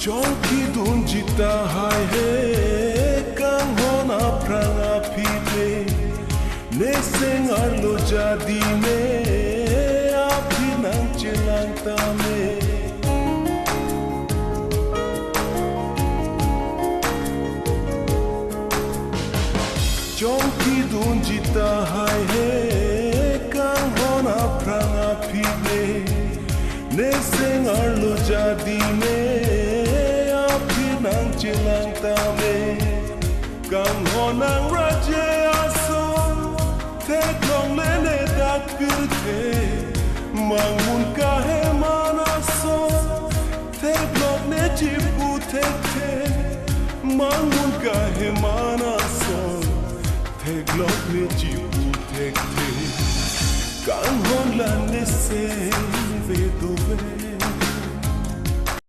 Chonki dunjita hai he kang hona pranga pile ne sengar lo jadi me api nang chelang tame Chonki dunjita hai he kang hona pranga pile ne sengar lo jadi me nang chilang tame kang honang raje aso te long lene dak pirte mangun kahe manaso te long ne chipu te mangun kahe manaso te long ne chipu te kang hon lan ne se